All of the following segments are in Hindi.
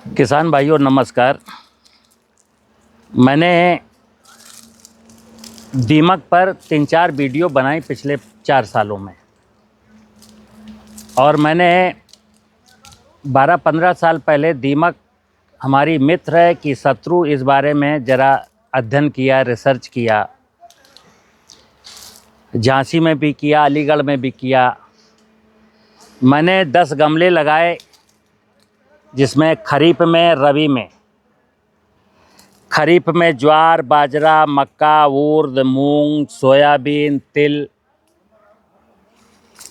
किसान भाइयों नमस्कार। मैंने दीमक पर 3-4 वीडियो बनाई पिछले 4 सालों में, और मैंने 12-15 साल पहले दीमक हमारी मित्र है कि शत्रु, इस बारे में ज़रा अध्ययन किया, रिसर्च किया। झांसी में भी किया, अलीगढ़ में भी किया। मैंने 10 गमले लगाए, जिसमें खरीफ में, रबी में। खरीफ में ज्वार, बाजरा, मक्का, उर्द, मूंग, सोयाबीन, तिल,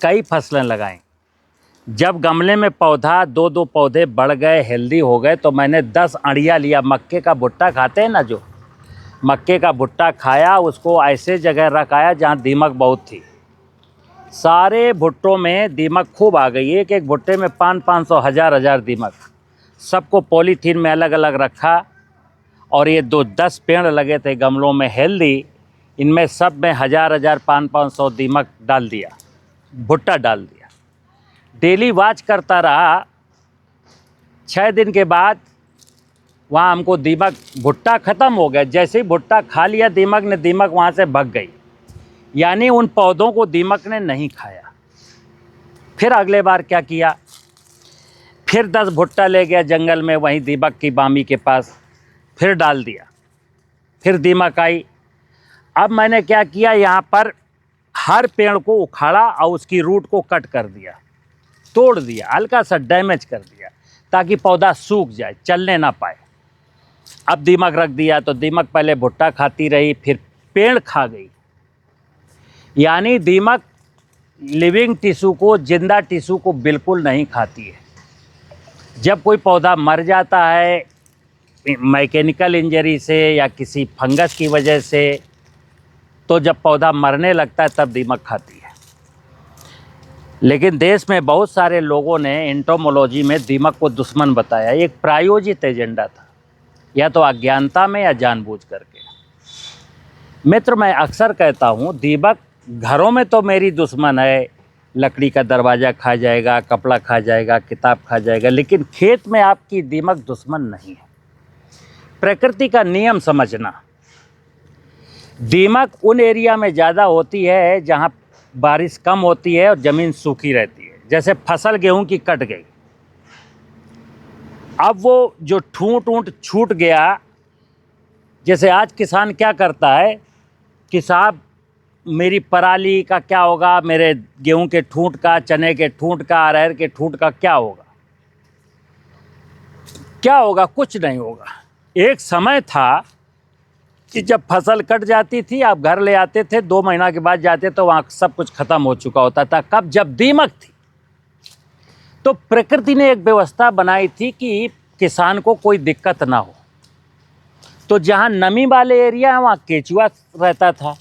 कई फसलें लगाईं। जब गमले में पौधा 2-2 पौधे बढ़ गए, हेल्दी हो गए, तो मैंने 10 अड़िया लिया। मक्के का भुट्टा खाते हैं ना, जो मक्के का भुट्टा खाया, उसको ऐसे जगह रखाया जहाँ दीमक बहुत थी। सारे भुट्टों में दीमक खूब आ गई। एक भुट्टे में 500-500, 1000-1000 दीमक। सबको पॉलीथीन में अलग अलग रखा, और ये 10 पेड़ लगे थे गमलों में हेल्दी, इनमें सब में 1000-1000, 500-500 दीमक डाल दिया, भुट्टा डाल दिया। डेली वॉच करता रहा। 6 दिन के बाद वहाँ हमको दीमक, भुट्टा ख़त्म हो गया। जैसे ही भुट्टा खा लिया दीमक ने, दीमक वहाँ से भाग गई, यानी उन पौधों को दीमक ने नहीं खाया। फिर अगले बार क्या किया, फिर 10 भुट्टा ले गया जंगल में, वहीं दीमक की बामी के पास, फिर डाल दिया। फिर दीमक आई। अब मैंने क्या किया, यहाँ पर हर पेड़ को उखाड़ा और उसकी रूट को कट कर दिया, तोड़ दिया, हल्का सा डैमेज कर दिया, ताकि पौधा सूख जाए, चलने ना पाए। अब दीमक रख दिया तो दीमक पहले भुट्टा खाती रही, फिर पेड़ खा गई। यानी दीमक लिविंग टिश्यू को, जिंदा टिश्यू को बिल्कुल नहीं खाती है। जब कोई पौधा मर जाता है मैकेनिकल इंजरी से या किसी फंगस की वजह से, तो जब पौधा मरने लगता है तब दीमक खाती है। लेकिन देश में बहुत सारे लोगों ने एंटोमोलॉजी में दीमक को दुश्मन बताया। एक प्रायोजित एजेंडा था, या तो अज्ञानता में या जानबूझ करके। मित्र, मैं अक्सर कहता हूँ, दीमक घरों में तो मेरी दुश्मन है। लकड़ी का दरवाज़ा खा जाएगा, कपड़ा खा जाएगा, किताब खा जाएगा, लेकिन खेत में आपकी दीमक दुश्मन नहीं है। प्रकृति का नियम समझना। दीमक उन एरिया में ज़्यादा होती है जहाँ बारिश कम होती है और ज़मीन सूखी रहती है। जैसे फसल गेहूं की कट गई, अब वो जो ठूंठ छूट गया। जैसे आज किसान क्या करता है कि साहब, मेरी पराली का क्या होगा, मेरे गेहूं के ठूंठ का, चने के ठूंठ का, अरहर के ठूंठ का क्या होगा? क्या होगा? कुछ नहीं होगा। एक समय था कि जब फसल कट जाती थी, आप घर ले आते थे, 2 महीना के बाद जाते तो वहाँ सब कुछ ख़त्म हो चुका होता था। कब? जब दीमक थी। तो प्रकृति ने एक व्यवस्था बनाई थी कि किसान को कोई दिक्कत ना हो। तो जहाँ नमी वाले एरिया है वहाँ केचुआ रहता था,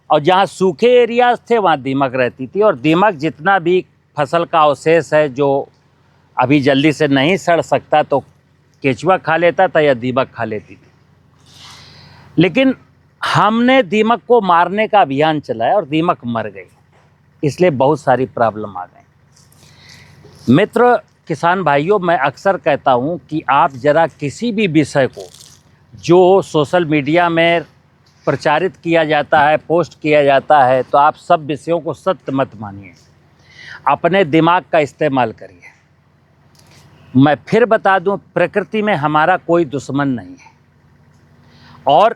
और जहाँ सूखे एरियाज थे वहाँ दीमक रहती थी। और दीमक जितना भी फसल का अवशेष है जो अभी जल्दी से नहीं सड़ सकता, तो केचुआ खा लेता था या दीमक खा लेती थी। लेकिन हमने दीमक को मारने का अभियान चलाया और दीमक मर गई, इसलिए बहुत सारी प्रॉब्लम आ गई। मित्र, किसान भाइयों, मैं अक्सर कहता हूं कि आप ज़रा किसी भी विषय को जो सोशल मीडिया में प्रचारित किया जाता है, पोस्ट किया जाता है, तो आप सब विषयों को सत्य मत मानिए, अपने दिमाग का इस्तेमाल करिए। मैं फिर बता दूं, प्रकृति में हमारा कोई दुश्मन नहीं है, और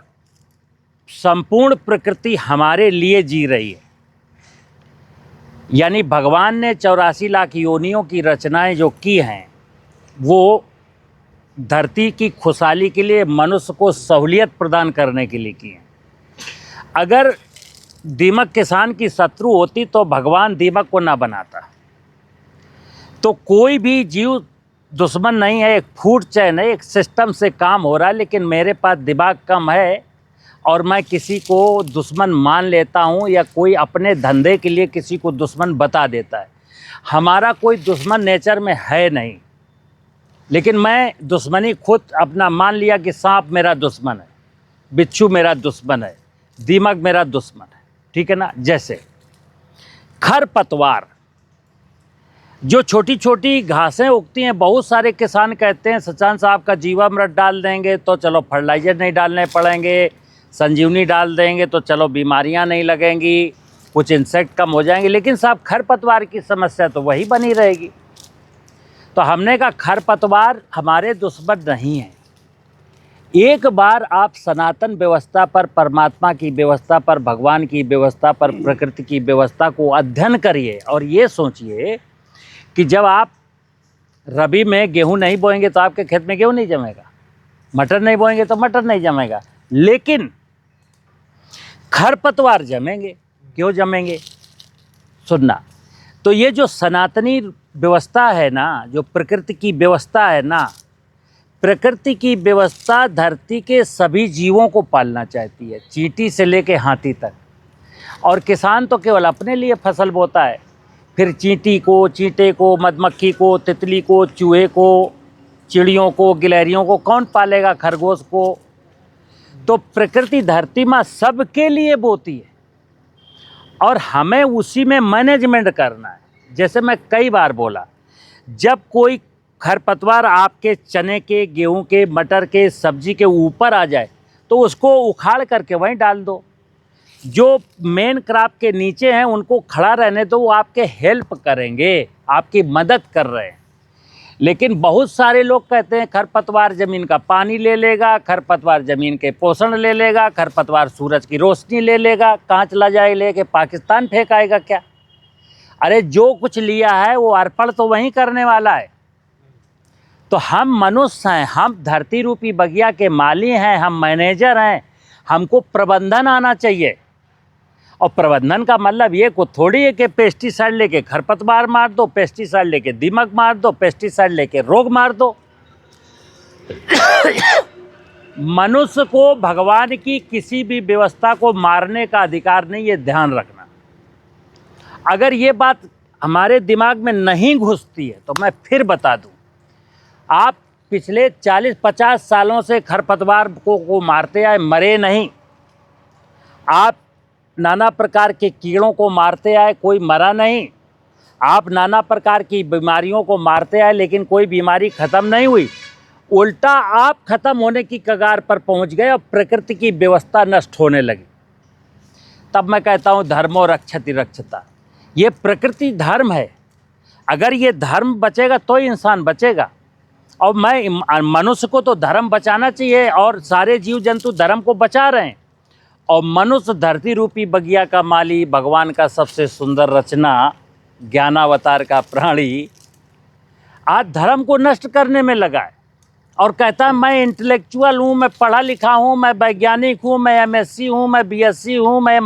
संपूर्ण प्रकृति हमारे लिए जी रही है। यानी भगवान ने 84 लाख योनियों की रचनाएं जो की हैं, वो धरती की खुशहाली के लिए, मनुष्य को सहूलियत प्रदान करने के लिए की हैं। अगर दीमक किसान की शत्रु होती तो भगवान दीमक को ना बनाता। तो कोई भी जीव दुश्मन नहीं है, एक फूड चेन है, एक सिस्टम से काम हो रहा है। लेकिन मेरे पास दिमाग कम है और मैं किसी को दुश्मन मान लेता हूँ, या कोई अपने धंधे के लिए किसी को दुश्मन बता देता है। हमारा कोई दुश्मन नेचर में है नहीं, लेकिन मैं दुश्मनी खुद अपना मान लिया कि सांप मेरा दुश्मन है, बिच्छू मेरा दुश्मन है, दीमक मेरा दुश्मन है। ठीक है ना? जैसे खरपतवार, जो छोटी छोटी घासें उगती हैं, बहुत सारे किसान कहते हैं सचान साहब का जीवामृत डाल देंगे तो चलो फर्टिलाइज़र नहीं डालने पड़ेंगे, संजीवनी डाल देंगे तो चलो बीमारियां नहीं लगेंगी, कुछ इंसेक्ट कम हो जाएंगे, लेकिन साहब खरपतवार की समस्या तो वही बनी रहेगी। तो हमने कहा खरपतवार हमारे दुश्मन नहीं है। एक बार आप सनातन व्यवस्था पर, परमात्मा की व्यवस्था पर, भगवान की व्यवस्था पर, प्रकृति की व्यवस्था को अध्ययन करिए और ये सोचिए कि जब आप रबी में गेहूं नहीं बोएंगे तो आपके खेत में गेहूं नहीं जमेगा, मटर नहीं बोएंगे तो मटर नहीं जमेगा, लेकिन खरपतवार जमेंगे। क्यों जमेंगे? सुनना। तो ये जो सनातनी व्यवस्था है ना, जो प्रकृति की व्यवस्था है ना, प्रकृति की व्यवस्था धरती के सभी जीवों को पालना चाहती है, चींटी से लेके हाथी तक। और किसान तो केवल अपने लिए फसल बोता है, फिर चींटी को, चींटे को, मधुमक्खी को, तितली को, चूहे को, चिड़ियों को, गिलहरियों को कौन पालेगा, खरगोश को। तो प्रकृति धरती माँ सबके लिए बोती है और हमें उसी में मैनेजमेंट करना है। जैसे मैं कई बार बोला, जब कोई खरपतवार आपके चने के, गेहूं के, मटर के, सब्जी के ऊपर आ जाए तो उसको उखाड़ करके वहीं डाल दो। जो मेन क्रॉप के नीचे हैं उनको खड़ा रहने दो, वो आपके हेल्प करेंगे, आपकी मदद कर रहे हैं। लेकिन बहुत सारे लोग कहते हैं खरपतवार ज़मीन का पानी ले लेगा, खरपतवार ज़मीन के पोषण ले लेगा, खरपतवार सूरज की रोशनी ले लेगा। कहाँ चला जाए लेके? पाकिस्तान फेंक आएगा क्या? अरे जो कुछ लिया है वो अर्पण तो वहीं करने वाला है। तो हम मनुष्य हैं, हम धरती रूपी बगिया के माली हैं, हम मैनेजर हैं, हमको प्रबंधन आना चाहिए। और प्रबंधन का मतलब ये को थोड़ी है कि पेस्टिसाइड लेके खरपतवार मार दो, पेस्टिसाइड लेके दीमक मार दो, पेस्टिसाइड लेके रोग मार दो। मनुष्य को भगवान की किसी भी व्यवस्था को मारने का अधिकार नहीं, ये ध्यान रखना। अगर ये बात हमारे दिमाग में नहीं घुसती है तो मैं फिर बता दूं, आप पिछले 40-50 सालों से खरपतवार को मारते आए, मरे नहीं। आप नाना प्रकार के कीड़ों को मारते आए, कोई मरा नहीं। आप नाना प्रकार की बीमारियों को मारते आए, लेकिन कोई बीमारी ख़त्म नहीं हुई। उल्टा आप ख़त्म होने की कगार पर पहुंच गए और प्रकृति की व्यवस्था नष्ट होने लगी। तब मैं कहता हूं धर्मो रक्षति रक्षता। ये प्रकृति धर्म है। अगर ये धर्म बचेगा तो ही इंसान बचेगा। और मैं मनुष्य को तो धर्म बचाना चाहिए और सारे जीव जंतु धर्म को बचा रहे हैं। और मनुष्य धरती रूपी बगिया का माली, भगवान का सबसे सुंदर रचना, ज्ञानावतार का प्राणी, आज धर्म को नष्ट करने में लगा है और कहता है मैं इंटेलेक्चुअल हूँ, मैं पढ़ा लिखा हूँ, मैं वैज्ञानिक हूँ, मैं एमएससी हूँ, मैं बीएससी हूँ, मैं।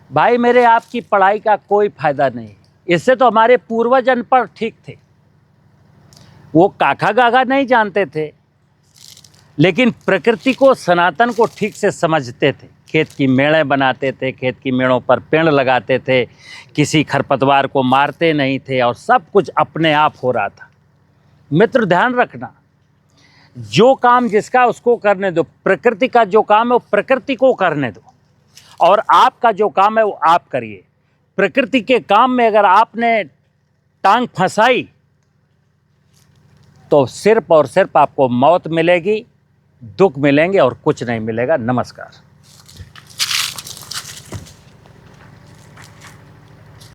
भाई मेरे, आपकी पढ़ाई का कोई फायदा नहीं। इससे तो हमारे पूर्वज अनपढ़ ठीक थे, वो काका गागा नहीं जानते थे, लेकिन प्रकृति को, सनातन को ठीक से समझते थे। खेत की मेड़ें बनाते थे, खेत की मेड़ों पर पेड़ लगाते थे, किसी खरपतवार को मारते नहीं थे और सब कुछ अपने आप हो रहा था। मित्र ध्यान रखना, जो काम जिसका उसको करने दो। प्रकृति का जो काम है वो प्रकृति को करने दो और आपका जो काम है वो आप करिए। प्रकृति के काम में अगर आपने टांग फंसाई तो सिर्फ और सिर्फ आपको मौत मिलेगी, दुख मिलेंगे और कुछ नहीं मिलेगा। नमस्कार।